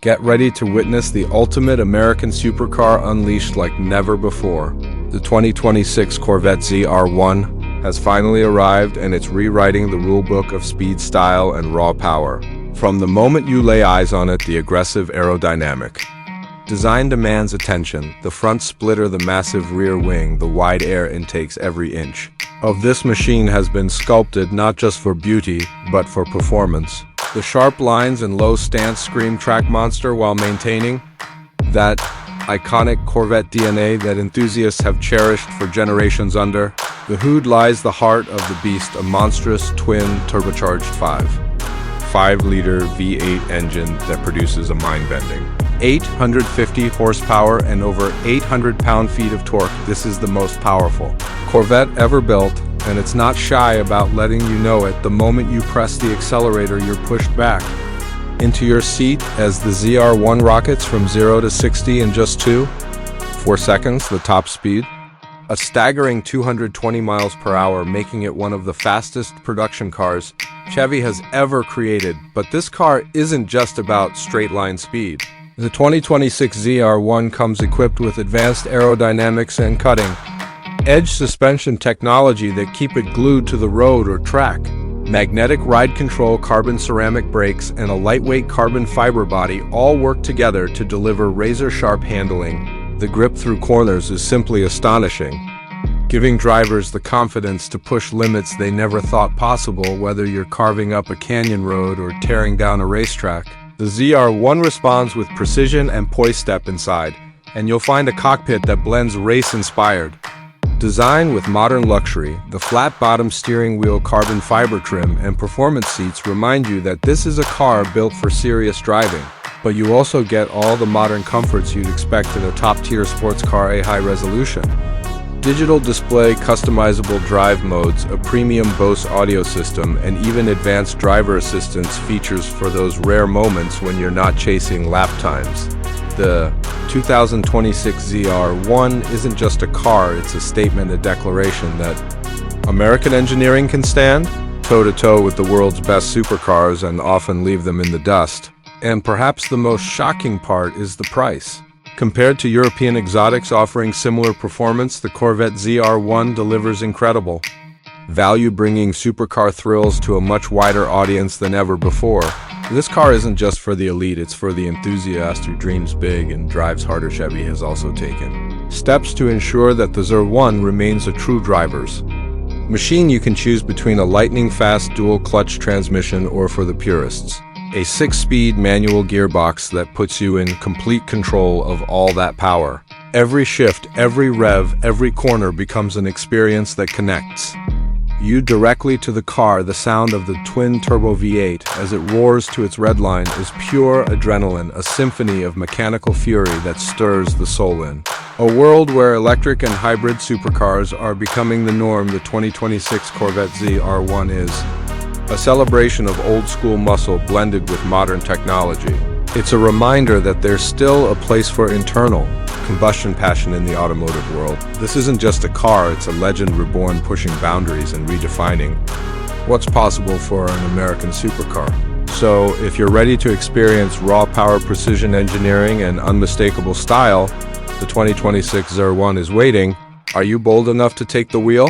Get ready to witness the ultimate American supercar unleashed like never before. The 2026 Corvette ZR1 has finally arrived, and it's rewriting the rulebook of speed, style, and raw power. From the moment you lay eyes on it, the aggressive aerodynamic design demands attention. The front splitter, the massive rear wing, the wide air intakes. Every inch of this machine has been sculpted not just for beauty, but for performance. The sharp lines and low stance scream track monster while maintaining that iconic Corvette DNA that enthusiasts have cherished for generations. Under the hood lies the heart of the beast, a monstrous twin turbocharged 5-liter V8 engine that produces a mind-bending 850 horsepower and over 800 pound-feet of torque. This is the most powerful Corvette ever built, and it's not shy about letting you know it. The moment you press the accelerator, you're pushed back into your seat as the ZR1 rockets from 0 to 60 in just 4 seconds, the top speed. A staggering 220 miles per hour, making it one of the fastest production cars Chevy has ever created. But this car isn't just about straight-line speed. The 2026 ZR1 comes equipped with advanced aerodynamics and cutting-edge suspension technology that keep it glued to the road or track. Magnetic ride control, carbon ceramic brakes, and a lightweight carbon fiber body all work together to deliver razor-sharp handling. The grip through corners is simply astonishing, giving drivers the confidence to push limits they never thought possible, whether you're carving up a canyon road or tearing down a racetrack. The ZR1 responds with precision and poise. Step inside, and you'll find a cockpit that blends race-inspired design with modern luxury. The flat-bottom steering wheel, carbon fiber trim, and performance seats remind you that this is a car built for serious driving. But you also get all the modern comforts you'd expect in a top-tier sports car. A high-resolution digital display, customizable drive modes, a premium Bose audio system, and even advanced driver assistance features for those rare moments when you're not chasing lap times. The 2026 ZR1 isn't just a car, it's a statement, a declaration that American engineering can stand toe-to-toe with the world's best supercars and often leave them in the dust. And perhaps the most shocking part is the price. Compared to European exotics offering similar performance, the Corvette ZR1 delivers incredible value, bringing supercar thrills to a much wider audience than ever before. This car isn't just for the elite, it's for the enthusiast who dreams big and drives harder. Chevy has also taken steps to ensure that the ZR1 remains a true driver's machine. You can choose between a lightning-fast dual-clutch transmission or, for the purists, a 6-speed manual gearbox that puts you in complete control of all that power. Every shift, every rev, every corner becomes an experience that connects you directly to the car. The sound of the twin-turbo V8 as it roars to its redline is pure adrenaline, a symphony of mechanical fury that stirs the soul. In a world where electric and hybrid supercars are becoming the norm, the 2026 Corvette ZR1 is a celebration of old-school muscle blended with modern technology. It's a reminder that there's still a place for internal combustion passion in the automotive world. This isn't just a car, it's a legend reborn, pushing boundaries and redefining what's possible for an American supercar. So, if you're ready to experience raw power, precision engineering, and unmistakable style, the 2026 ZR1 is waiting. Are you bold enough to take the wheel?